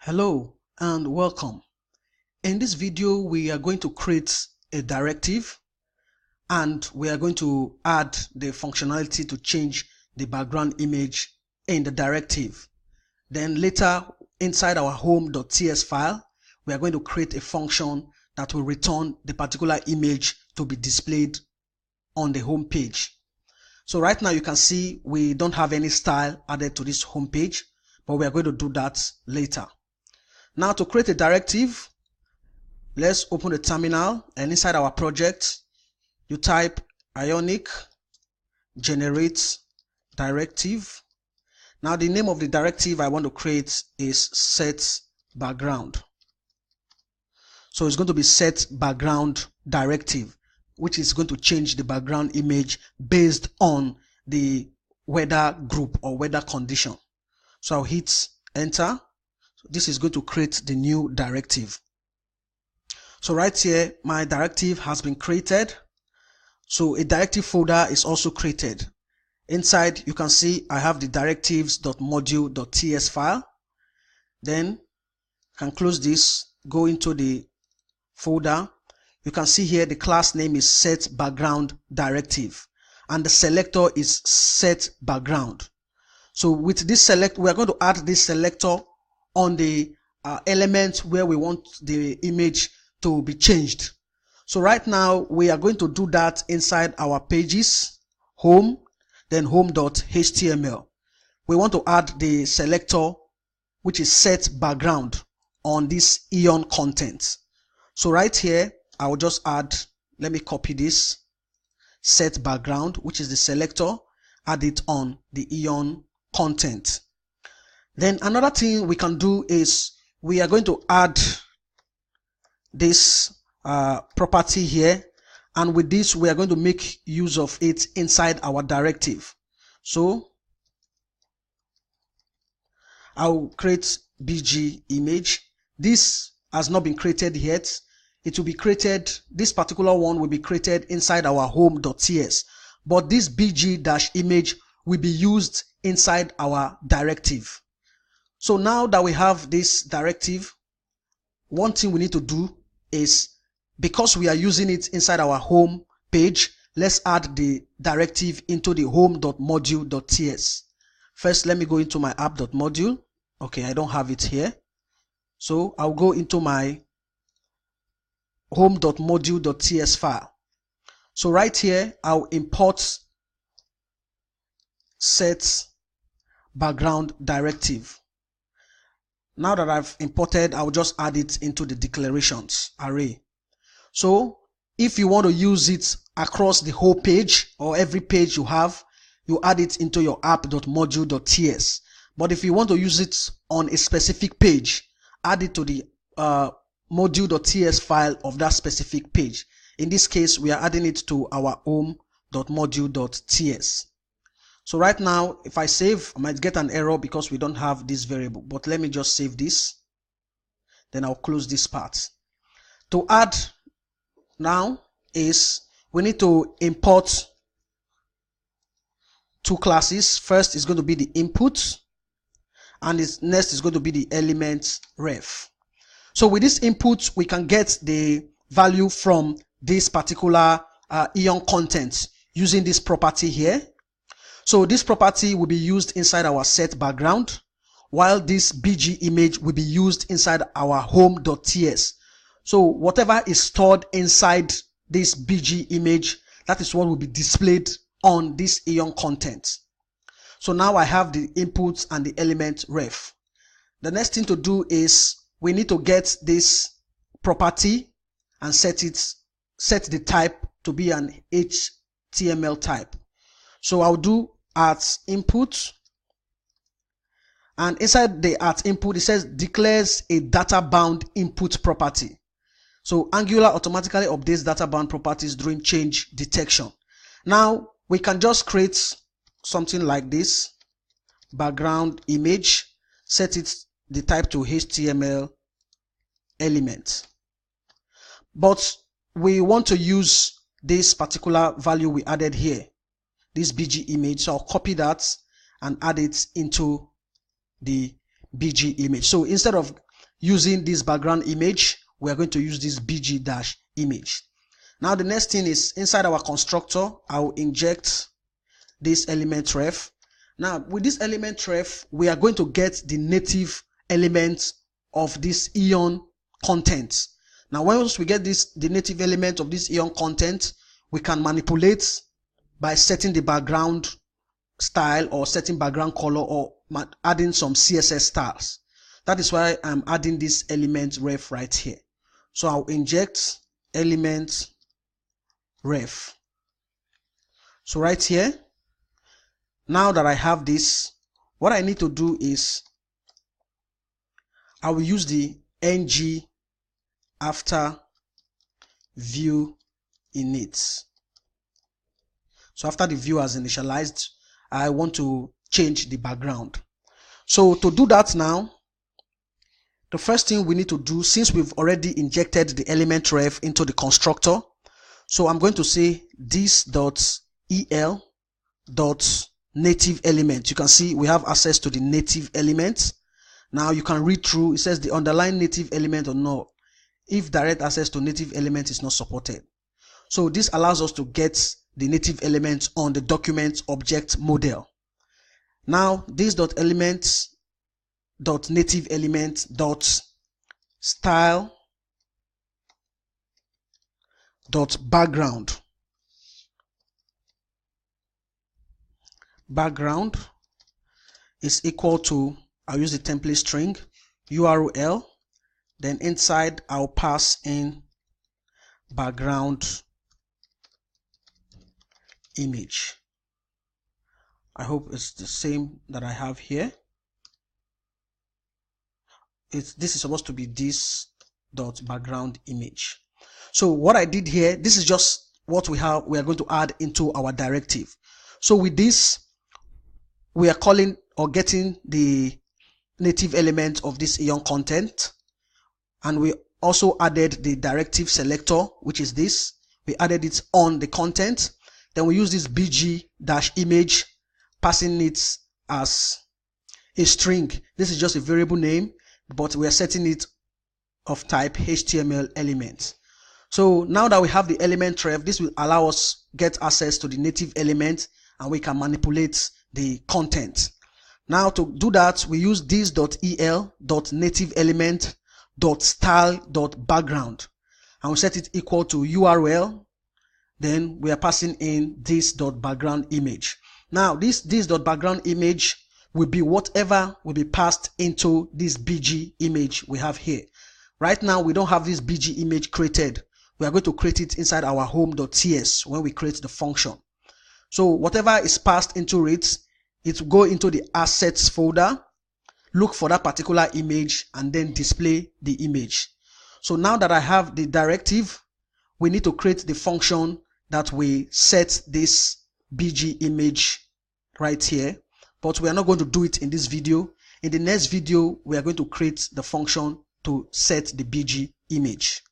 Hello and welcome. In this video, we are going to create a directive and we are going to add the functionality to change the background image in the directive. Then later, inside our home.ts file, we are going to create a function that will return the particular image to be displayed on the home page. So right now you can see we don't have any style added to this home page, but we are going to do that later. Now to create a directive, let's open the terminal, and inside our project you type Ionic generate directive. Now the name of the directive I want to create is set background. So it's going to be set background directive, which is going to change the background image based on the weather group or weather condition. So I'll hit enter. This is going to create the new directive. So right here, my directive has been created. So a directive folder is also created. Inside, you can see I have the directives.module.ts file. Then I can close this, go into the folder. You can see here the class name is set background directive and the selector is set background. So with this select, we are going to add this selector on the element where we want the image to be changed. So right now we are going to do that inside our pages, home, then home.html. We want to add the selector which is set background on this Ion content. So right here I will just add, let me copy this, set background, which is the selector, add it on the Ion content. Then another thing we can do is we are going to add this property here, and with this we are going to make use of it inside our directive. So I'll create BG image. This has not been created yet. It will be created, this particular one will be created inside our home.ts, but this BG-image will be used inside our directive. So now that we have this directive, one thing we need to do is, because we are using it inside our home page, let's add the directive into the home.module.ts. First, let me go into my app.module. Okay, I don't have it here. So I'll go into my home.module.ts file. So right here, I'll import set background directive. Now that I've imported, I'll just add it into the declarations array. So if you want to use it across the whole page or every page you have, you add it into your app.module.ts. But if you want to use it on a specific page, add it to the module.ts file of that specific page. In this case, we are adding it to our home.module.ts. So right now, if I save, I might get an error because we don't have this variable, but let me just save this. Then I'll close this part. To add now is we need to import two classes. First is going to be the input, and next is going to be the element ref. So with this input, we can get the value from this particular Ion content using this property here. So this property will be used inside our set background, while this BG image will be used inside our home.ts. So whatever is stored inside this BG image, that is what will be displayed on this Ion content. So now I have the inputs and the element ref. The next thing to do is we need to get this property and set the type to be an HTML type. So I'll do at input, and inside the at input it says declares a data bound input property. So Angular automatically updates data bound properties during change detection. Now we can just create something like this, background image, set the type to HTML element, but we want to use this particular value we added here, this BG image. So I'll copy that and add it into the BG image. So instead of using this background image, we are going to use this bg-image. Now the next thing is inside our constructor, I will inject this element ref. Now with this element ref, we are going to get the native elements of this Eon content. Now once we get the native element of this Eon content, we can manipulate by setting the background style or setting background color or adding some CSS styles. That is why I'm adding this element ref right here. So I'll inject element ref. So right here, now that I have this, what I need to do is I will use the ng after view init. So after the view has initialized, I want to change the background. So to do that now, the first thing we need to do, since we've already injected the element ref into the constructor, so I'm going to say this.el.native element. You can see we have access to the native element. Now you can read through, it says the underlying native element or no, if direct access to native element is not supported. So this allows us to get the native elements on the document object model. Now this.elements.native element dot style dot background is equal to, I'll use the template string URL, then inside I'll pass in background image. I hope it's the same that I have here. This is supposed to be this dot background image. So what I did here, this is just what we are going to add into our directive. So with this, we are calling or getting the native element of this Eon content, and we also added the directive selector, which is this. We added it on the content. Then we use this bg-image, passing it as a string. This is just a variable name, but we are setting it of type HTML element. So now that we have the element ref, this will allow us get access to the native element and we can manipulate the content. Now to do that, we use this.el.native element.style.background and we set it equal to URL. Then we are passing in this.background image. Now this.background image will be whatever will be passed into this BG image we have here. Right now we don't have this BG image created. We are going to create it inside our home.ts when we create the function. So whatever is passed into it, it will go into the assets folder, look for that particular image and then display the image. So now that I have the directive, we need to create the function that we set this BG image right here, but we are not going to do it in this video. In the next video, we are going to create the function to set the BG image.